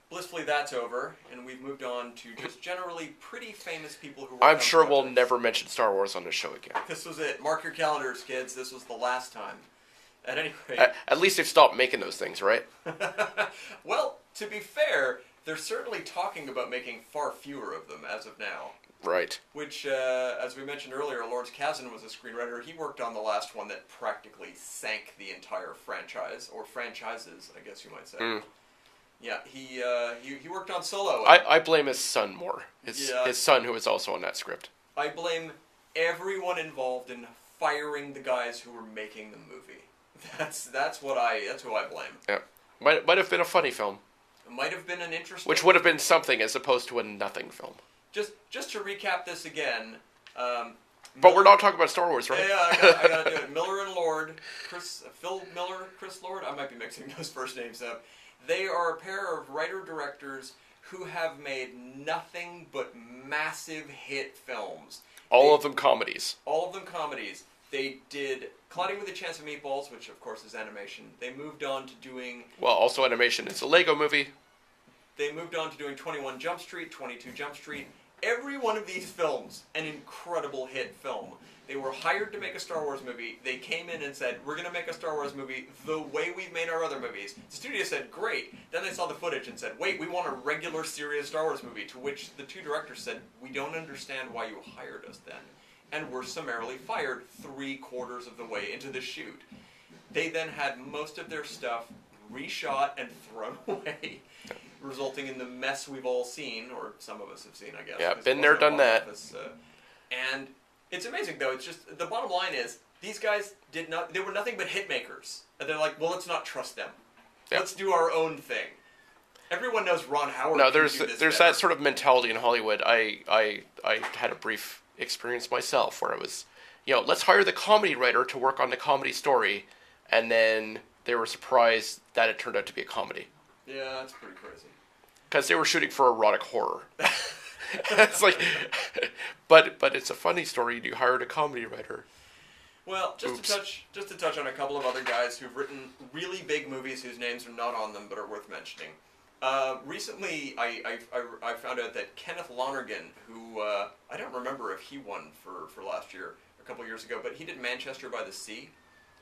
blissfully that's over, and we've moved on to just generally pretty famous people who worked I'm on sure we'll projects. never mention Star Wars on this show again. This was it. Mark your calendars, kids. This was the last time. At any rate. At least they've stopped making those things, right? Well, to be fair, they're certainly talking about making far fewer of them as of now. Right. Which, as we mentioned earlier, Lawrence Kasdan was a screenwriter. He worked on the last one that practically sank the entire franchise, or franchises, I guess you might say. Mm. Yeah, he worked on Solo. I blame his son more. His son, who was also on that script. I blame everyone involved in firing the guys who were making the movie. That's who I blame. Yeah, might have been a funny film. might have been an interesting... Which would have been something as opposed to a nothing film. Just to recap this again... but we're not talking about Star Wars, right? Yeah, I gotta do it. Miller and Lord, Phil Miller, Chris Lord, I might be mixing those first names up. They are a pair of writer-directors who have made nothing but massive hit films. All of them comedies. All of them comedies. They did Cloudy with a Chance of Meatballs, which of course is animation. They moved on to doing... Well, also animation. It's a Lego movie. They moved on to doing 21 Jump Street, 22 Jump Street. Every one of these films, an incredible hit film. They were hired to make a Star Wars movie. They came in and said, we're going to make a Star Wars movie the way we've made our other movies. The studio said, great. Then they saw the footage and said, wait, we want a regular, serious Star Wars movie. To which the two directors said, we don't understand why you hired us then. And were summarily fired 3/4 of the way into the shoot. They then had most of their stuff reshot and thrown away, resulting in the mess we've all seen, or some of us have seen, I guess. Yeah, been there, done that. And it's amazing, though. It's just, the bottom line is, these guys they were nothing but hit makers. And they're like, well, let's not trust them. Yep. Let's do our own thing. Everyone knows Ron Howard. No, there's that sort of mentality in Hollywood. I had a brief experience myself where it was, let's hire the comedy writer to work on the comedy story, and then they were surprised that it turned out to be a comedy. Yeah, that's pretty crazy. Because they were shooting for erotic horror. It's like, but it's a funny story. You hired a comedy writer. Well, just to touch on a couple of other guys who've written really big movies whose names are not on them but are worth mentioning. Recently, I found out that Kenneth Lonergan, who I don't remember if he won for last year, a couple years ago, but he did Manchester by the Sea,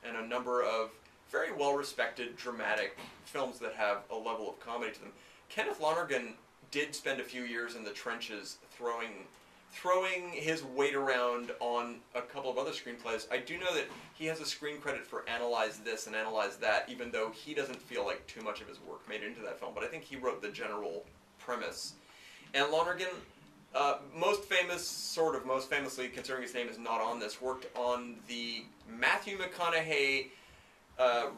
and a number of very well-respected, dramatic films that have a level of comedy to them. Kenneth Lonergan did spend a few years in the trenches throwing his weight around on a couple of other screenplays. I do know that he has a screen credit for Analyze This and Analyze That, even though he doesn't feel like too much of his work made into that film. But I think he wrote the general premise. And Lonergan, most famously, considering his name is not on this, worked on the Matthew McConaughey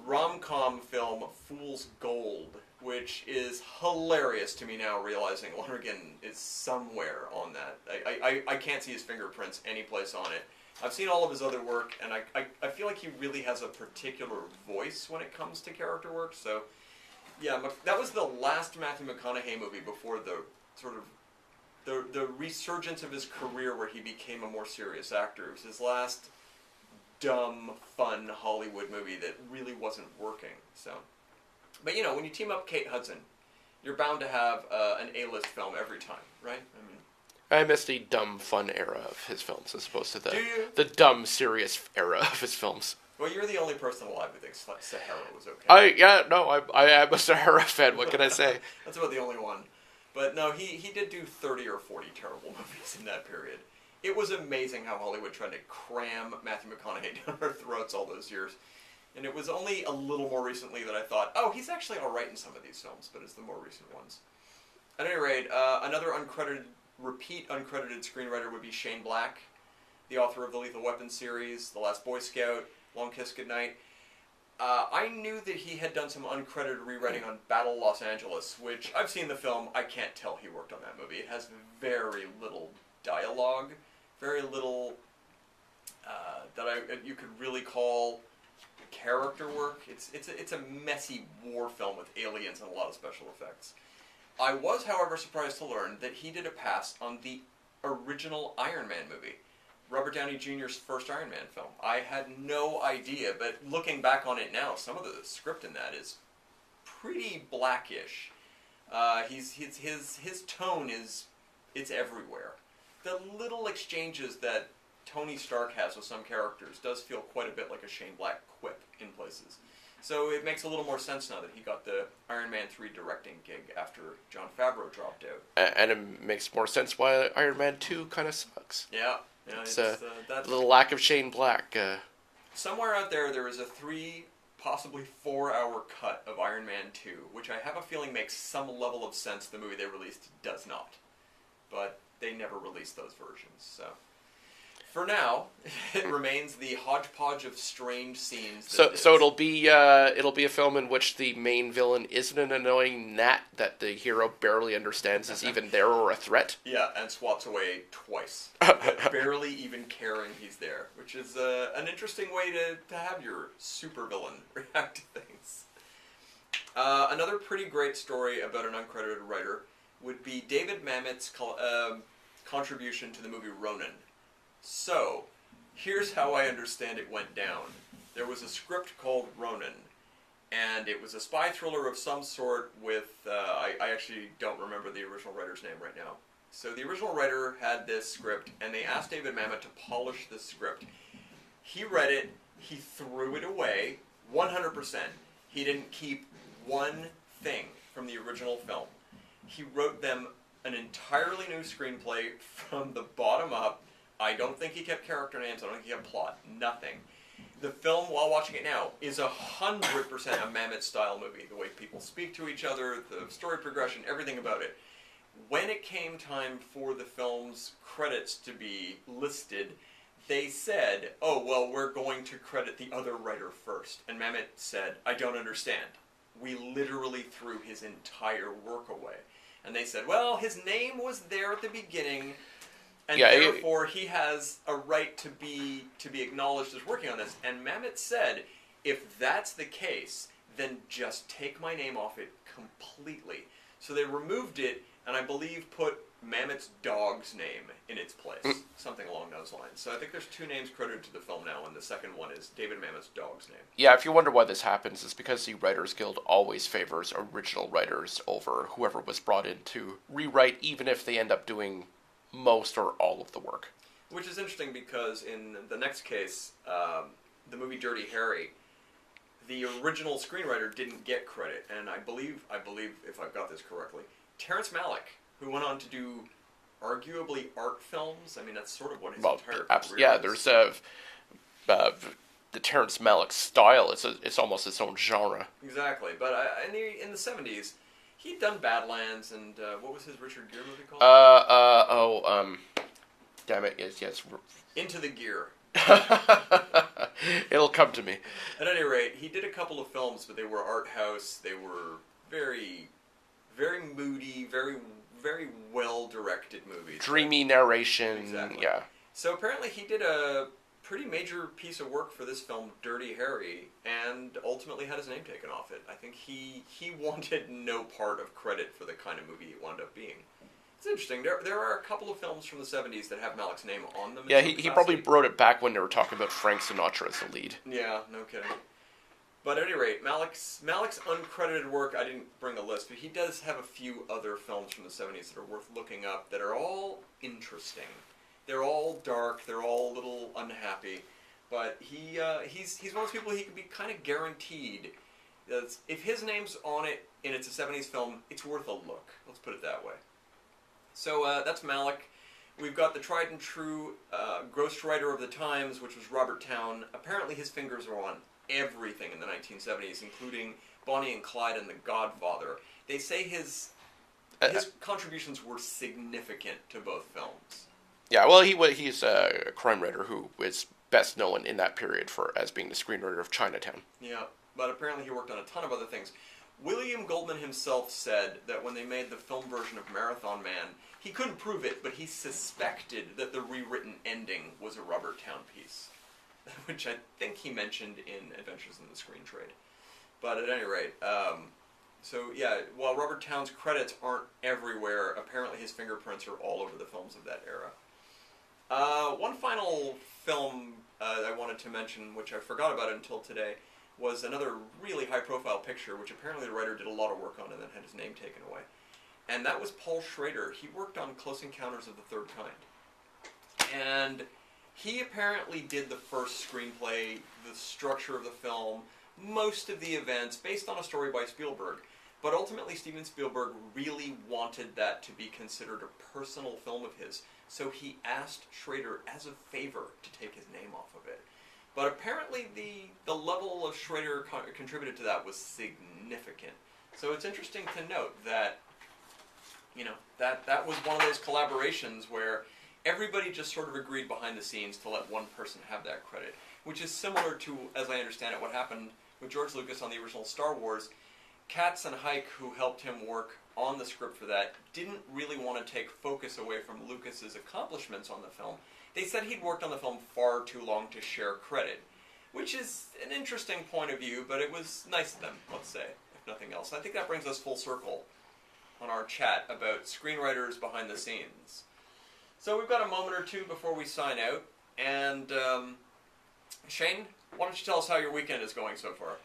rom-com film Fool's Gold, which is hilarious to me now, realizing Lonergan is somewhere on that. I can't see his fingerprints anyplace on it. I've seen all of his other work, and I feel like he really has a particular voice when it comes to character work. So, yeah, that was the last Matthew McConaughey movie before the sort of the resurgence of his career where he became a more serious actor. It was his last dumb, fun Hollywood movie that really wasn't working. So, but when you team up Kate Hudson, you're bound to have an A-list film every time, right? I missed the dumb, fun era of his films as opposed to the dumb, serious era of his films. Well, you're the only person alive who thinks Sahara was okay. I am a Sahara fan. What can I say? That's about the only one. But no, he did do 30 or 40 terrible movies in that period. It was amazing how Hollywood tried to cram Matthew McConaughey down our throats all those years. And it was only a little more recently that I thought, oh, he's actually all right in some of these films, but it's the more recent ones. At any rate, another repeat uncredited screenwriter would be Shane Black, the author of the Lethal Weapon series, The Last Boy Scout, Long Kiss Goodnight. I knew that he had done some uncredited rewriting on Battle Los Angeles, which I've seen the film. I can't tell he worked on that movie. It has very little dialogue, very little that you could really call character work. It's a messy war film with aliens and a lot of special effects. I was, however, surprised to learn that he did a pass on the original Iron Man movie, Robert Downey Jr.'s first Iron Man film. I had no idea, but looking back on it now, some of the script in that is pretty blackish. His tone it's everywhere. The little exchanges that Tony Stark has with some characters does feel quite a bit like a Shane Black quip in places. So it makes a little more sense now that he got the Iron Man 3 directing gig after Jon Favreau dropped out. And it makes more sense why Iron Man 2 kind of sucks. Yeah. It's a little lack of Shane Black. Somewhere out there is a 3, possibly 4-hour cut of Iron Man 2, which I have a feeling makes some level of sense. The movie they released does not. But they never released those versions, so... For now, it remains the hodgepodge of strange scenes. So it'll be a film in which the main villain isn't an annoying gnat that the hero barely understands is even there or a threat. Yeah, and swats away twice, barely even caring he's there, which is an interesting way to have your supervillain react to things. Another pretty great story about an uncredited writer would be David Mamet's contribution to the movie Ronin. So, here's how I understand it went down. There was a script called Ronin, and it was a spy thriller of some sort with, I actually don't remember the original writer's name right now. So the original writer had this script, and they asked David Mamet to polish the script. He read it, he threw it away, 100%. He didn't keep one thing from the original film. He wrote them an entirely new screenplay from the bottom up. I don't think he kept character names, I don't think he kept plot, nothing. The film, while watching it now, is 100% a Mamet-style movie. The way people speak to each other, the story progression, everything about it. When it came time for the film's credits to be listed, they said, oh, well, we're going to credit the other writer first. And Mamet said, I don't understand. We literally threw his entire work away. And they said, well, his name was there at the beginning, and therefore he has a right to be acknowledged as working on this. And Mamet said, if that's the case, then just take my name off it completely. So they removed it, and I believe put Mamet's dog's name in its place. Something along those lines. So I think there's two names credited to the film now, and the second one is David Mamet's dog's name. Yeah, if you wonder why this happens, it's because the Writers Guild always favors original writers over whoever was brought in to rewrite, even if they end up doing most or all of the work. Which is interesting because in the next case, the movie Dirty Harry, the original screenwriter didn't get credit, and I believe if I've got this correctly, Terrence Malick, who went on to do arguably art films. I mean, that's sort of what his entire career is. There's the Terrence Malick style. It's almost its own genre. Exactly, but in the 70s, he'd done Badlands, and what was his Richard Gere movie called? Damn it, yes. Into the Gear. It'll come to me. At any rate, he did a couple of films, but they were art house. They were very, very moody, very, very well-directed movies. Dreamy narration. Exactly. Yeah. So apparently he did a pretty major piece of work for this film, Dirty Harry, and ultimately had his name taken off it. I think he wanted no part of credit for the kind of movie it wound up being. It's interesting. There are a couple of films from the 70s that have Malick's name on them. Yeah, he probably wrote it back when they were talking about Frank Sinatra as the lead. Yeah, no kidding. But at any rate, Malick's uncredited work, I didn't bring a list, but he does have a few other films from the 70s that are worth looking up that are all interesting. They're all dark, they're all a little unhappy, but he's one of those people he can be kind of guaranteed that if his name's on it and it's a 70s film, it's worth a look. Let's put it that way. So that's Malick. We've got the tried and true ghostwriter of the times, which was Robert Towne. Apparently his fingers are on everything in the 1970s, including Bonnie and Clyde and The Godfather. They say his contributions were significant to both films. Yeah, well, he's a crime writer who is best known in that period as being the screenwriter of Chinatown. Yeah, but apparently he worked on a ton of other things. William Goldman himself said that when they made the film version of Marathon Man, he couldn't prove it, but he suspected that the rewritten ending was a Robert Towne piece, which I think he mentioned in Adventures in the Screen Trade. But at any rate, so yeah, while Robert Towne's credits aren't everywhere, apparently his fingerprints are all over the films of that era. One final film I wanted to mention, which I forgot about until today, was another really high-profile picture, which apparently the writer did a lot of work on and then had his name taken away. And that was Paul Schrader. He worked on Close Encounters of the Third Kind. And he apparently did the first screenplay, the structure of the film, most of the events, based on a story by Spielberg. But ultimately, Steven Spielberg really wanted that to be considered a personal film of his. So he asked Schrader as a favor to take his name off of it. But apparently the level of Schrader contributed to that was significant. So it's interesting to note that, that was one of those collaborations where everybody just sort of agreed behind the scenes to let one person have that credit, which is similar to, as I understand it, what happened with George Lucas on the original Star Wars. Katz and Hike, who helped him work on the script for that, didn't really want to take focus away from Lucas's accomplishments on the film. They said he'd worked on the film far too long to share credit, which is an interesting point of view, but it was nice of them, let's say, if nothing else. I think that brings us full circle on our chat about screenwriters behind the scenes. So we've got a moment or two before we sign out, and Shane, why don't you tell us how your weekend is going so far?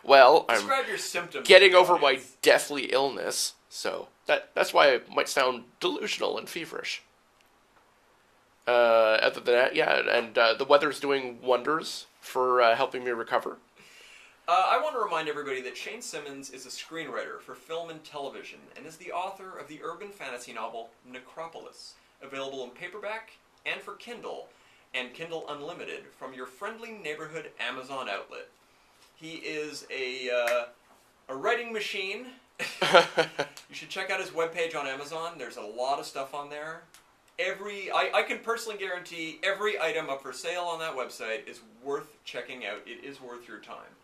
Well, describe your symptoms. Getting over my deathly illness, so that's why I might sound delusional and feverish. Other than that, yeah, and the weather's doing wonders for helping me recover. I want to remind everybody that Shane Simmons is a screenwriter for film and television and is the author of the urban fantasy novel Necropolis, available in paperback and for Kindle and Kindle Unlimited from your friendly neighborhood Amazon outlet. He is a writing machine. You should check out his webpage on Amazon. There's a lot of stuff on there. I can personally guarantee every item up for sale on that website is worth checking out. It is worth your time.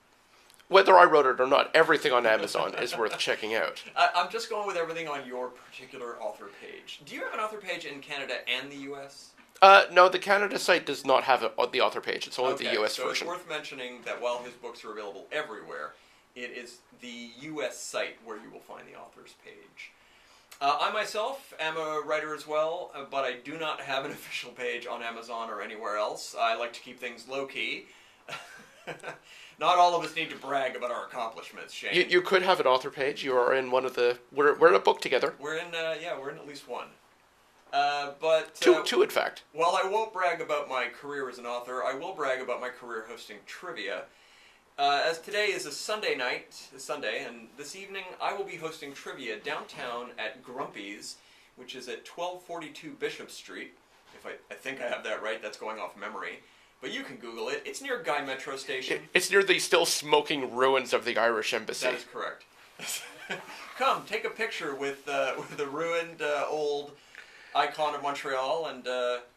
Whether I wrote it or not, everything on Amazon is worth checking out. I'm just going with everything on your particular author page. Do you have an author page in Canada and the U.S.? No, the Canada site does not have the author page. It's only the U.S. version. So it's worth mentioning that while his books are available everywhere, it is the U.S. site where you will find the author's page. I myself am a writer as well, but I do not have an official page on Amazon or anywhere else. I like to keep things low-key. Not all of us need to brag about our accomplishments, Shane. You could have an author page. You are in one of the... We're in a book together. We're in at least one. Two, in fact. While I won't brag about my career as an author, I will brag about my career hosting trivia. As today is a Sunday, and this evening I will be hosting trivia downtown at Grumpy's, which is at 1242 Bishop Street. If I think I have that right, that's going off memory. But you can Google it. It's near Guy Metro Station. It's near the still smoking ruins of the Irish Embassy. That is correct. Come, take a picture with the ruined old icon of Montreal, and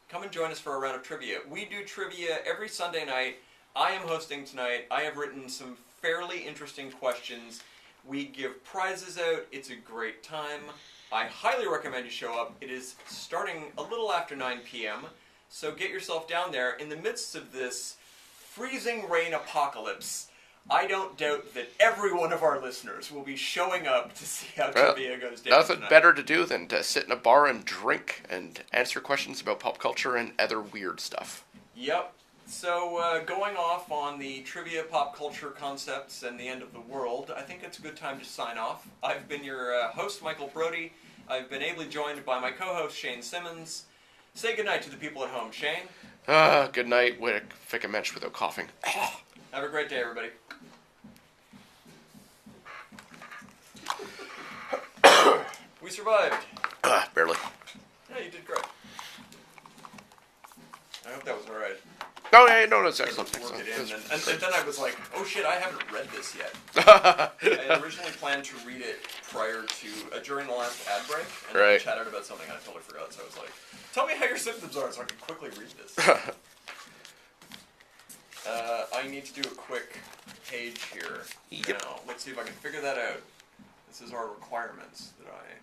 come and join us for a round of trivia. We do trivia every Sunday night. I am hosting tonight. I have written some fairly interesting questions. We give prizes out. It's a great time. I highly recommend you show up. It is starting a little after 9 p.m., so get yourself down there. In the midst of this freezing rain apocalypse, I don't doubt that every one of our listeners will be showing up to see how trivia goes down Nothing tonight. better to do than to sit in a bar and drink and answer questions about pop culture and other weird stuff. Yep. So going off on the trivia pop culture concepts and the end of the world, I think it's a good time to sign off. I've been your host, Michael Brody. I've been ably joined by my co-host, Shane Simmons. Say goodnight to the people at home, Shane. Good night. Fick a mensch without coughing. Have a great day, everybody. We survived. Barely. Yeah, you did great. I hope that was all right. No, it's excellent. Work it in, and then I was like, oh shit, I haven't read this yet. I had originally planned to read it prior to, during the last ad break, and then we chatted about something I totally forgot, so I was like, tell me how your symptoms are so I can quickly read this. I need to do a quick page here. Yep. Now, let's see if I can figure that out. This is our requirements that I